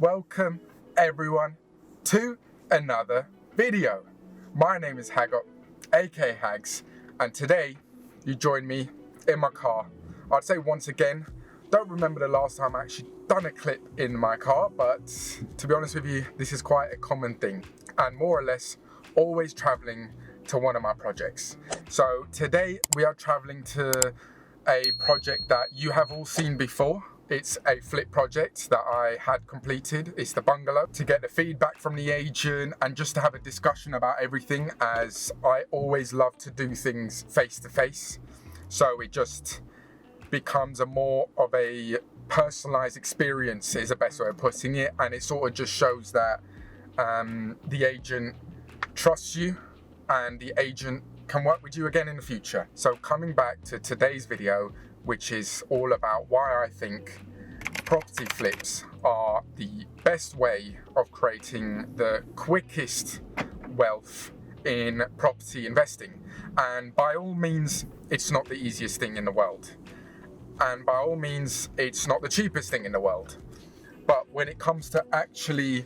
Welcome everyone to another video. My name is Haggott, aka Hags, and today you join me in my car. I'd say once again, don't remember the last time I actually done a clip in my car, but to be honest with you, this is quite a common thing, and more or less always traveling to one of my projects. So today we are traveling to a project that you have all seen before. It's a flip project that I had completed. It's the bungalow, to get the feedback from the agent and just to have a discussion about everything, as I always love to do things face to face. So it just becomes a more of a personalized experience is the best way of putting it. And it sort of just shows that the agent trusts you and the agent can work with you again in the future. So coming back to today's video, which is all about why I think property flips are the best way of creating the quickest wealth in property investing. And by all means, it's not the easiest thing in the world. And by all means, it's not the cheapest thing in the world. But when it comes to actually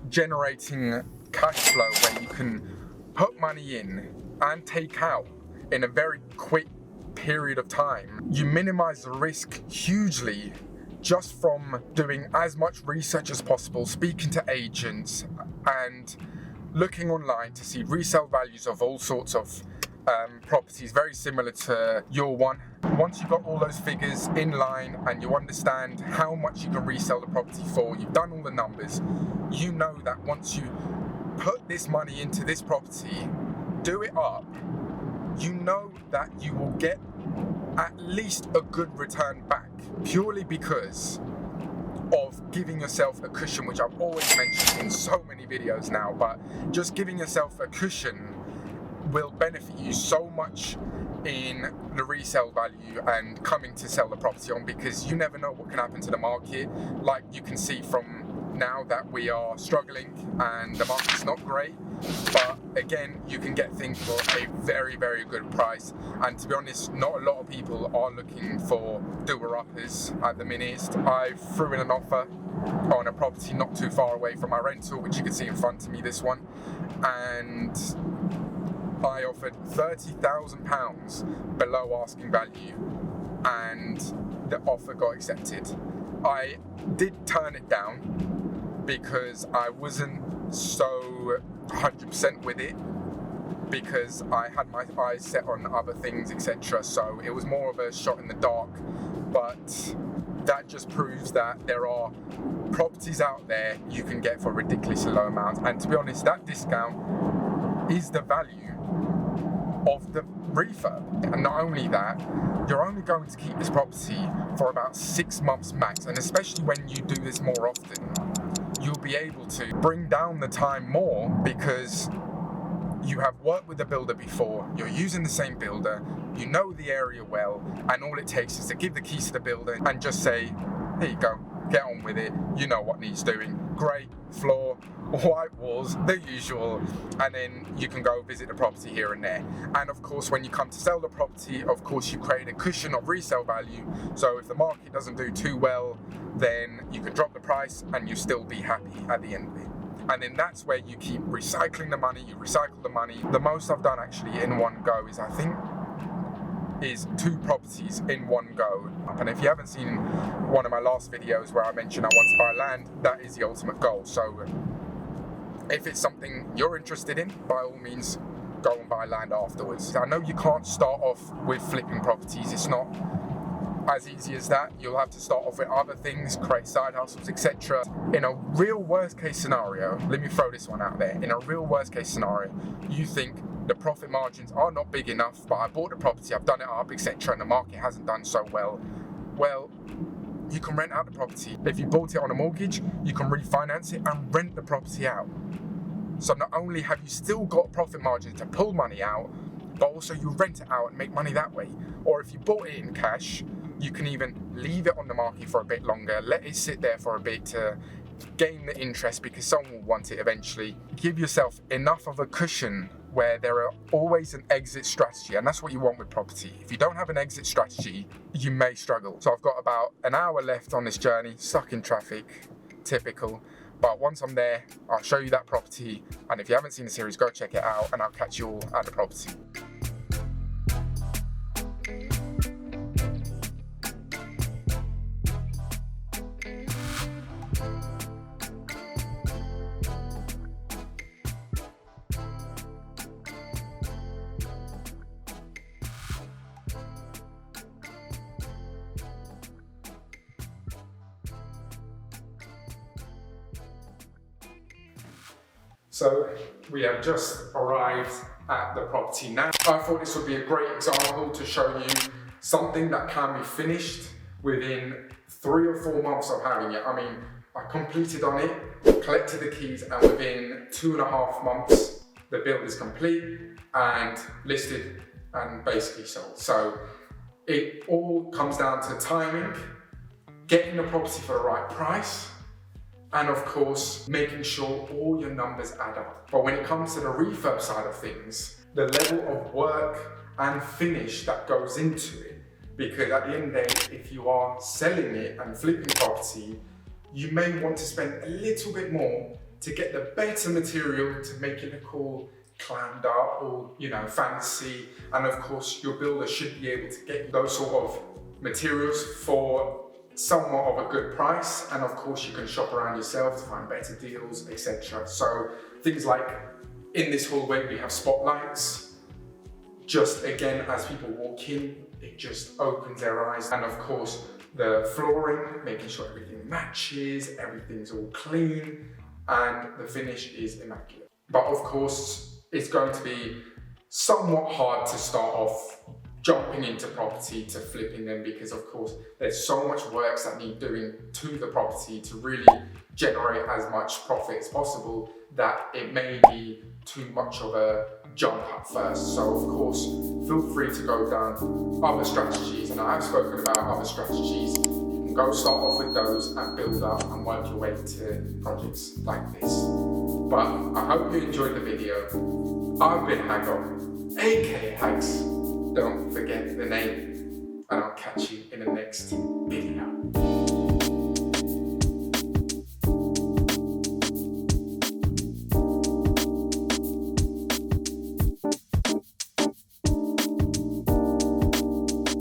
generating cash flow where you can put money in and take out in a very quick period of time, you minimize the risk hugely just from doing as much research as possible, speaking to agents and looking online to see resale values of all sorts of properties very similar to your one. Once you've got all those figures in line and you understand how much you can resell the property for, you've done all the numbers, you know that once you put this money into this property, do it up, you know that you will get at least a good return back, purely because of giving yourself a cushion, which I've always mentioned in so many videos now, but just giving yourself a cushion will benefit you so much in the resale value and coming to sell the property on, because you never know what can happen to the market. Like you can see from now that we are struggling and the market's not great, but again, you can get things for a very, very good price. And to be honest, not a lot of people are looking for doer-uppers at the minute. I threw in an offer on a property not too far away from my rental, which you can see in front of me, this one, and I offered £30,000 below asking value, and the offer got accepted. I did turn it down because I wasn't so 100% with it, because I had my eyes set on other things, etc. So it was more of a shot in the dark. But that just proves that there are properties out there you can get for ridiculously low amounts. And to be honest, that discount is the value of the refurb. And not only that, you're only going to keep this property for about 6 months max. And especially when you do this more often, you'll be able to bring down the time more because you have worked with the builder before, you're using the same builder, you know the area well, and all it takes is to give the keys to the builder and just say, here you go, get on with it, you know what needs doing, great, floor, white walls, the usual, and then you can go visit the property here and there. And of course, when you come to sell the property, of course you create a cushion of resale value, so if the market doesn't do too well, then you can drop the price and you still be happy at the end of it. And then that's where you keep recycling the money, you recycle the money. The most I've done actually in one go is, I think, is 2 properties in one go. And if you haven't seen one of my last videos where I mentioned I want to buy land, that is the ultimate goal. So if it's something you're interested in, by all means, go and buy land afterwards. I know you can't start off with flipping properties. It's not as easy as that. You'll have to start off with other things, create side hustles, etc. In a real worst case scenario, let me throw this one out there. In a real worst case scenario, you think the profit margins are not big enough, but I bought the property, I've done it up, etc., and the market hasn't done so well. Well, you can rent out the property. If you bought it on a mortgage, you can refinance it and rent the property out. So not only have you still got profit margins to pull money out, but also you rent it out and make money that way. Or if you bought it in cash, you can even leave it on the market for a bit longer, let it sit there for a bit to gain the interest, because someone will want it eventually. Give yourself enough of a cushion where there are always an exit strategy, and that's what you want with property. If you don't have an exit strategy, you may struggle. So I've got about an hour left on this journey, stuck in traffic, typical, But once I'm there, I'll show you that property, and if you haven't seen the series, go check it out, and I'll catch you all at the property. So we have just arrived at the property now. I thought this would be a great example to show you something that can be finished within 3 or 4 months of having it. I mean, I completed on it, collected the keys, and within 2.5 months, the build is complete and listed and basically sold. So it all comes down to timing, getting the property for the right price, and of course, making sure all your numbers add up. But when it comes to the refurb side of things, the level of work and finish that goes into it, because at the end of the day, if you are selling it and flipping property, you may want to spend a little bit more to get the better material to make it look all clammed up or, fancy. And of course, your builder should be able to get those sort of materials for somewhat of a good price, and of course you can shop around yourself to find better deals, etc. So things like in this hallway we have spotlights, just again as people walk in it just opens their eyes, and of course the flooring, making sure everything matches, everything's all clean, and the finish is immaculate. But of course it's going to be somewhat hard to start off jumping into property to flipping them, because of course there's so much works that need doing to the property to really generate as much profit as possible that it may be too much of a jump at first. So of course feel free to go down other strategies, and I have spoken about other strategies. You can go start off with those and build up and work your way to projects like this. But I hope you enjoyed the video. I've been Hagop, aka Hags. Don't forget the name, and I'll catch you in the next video.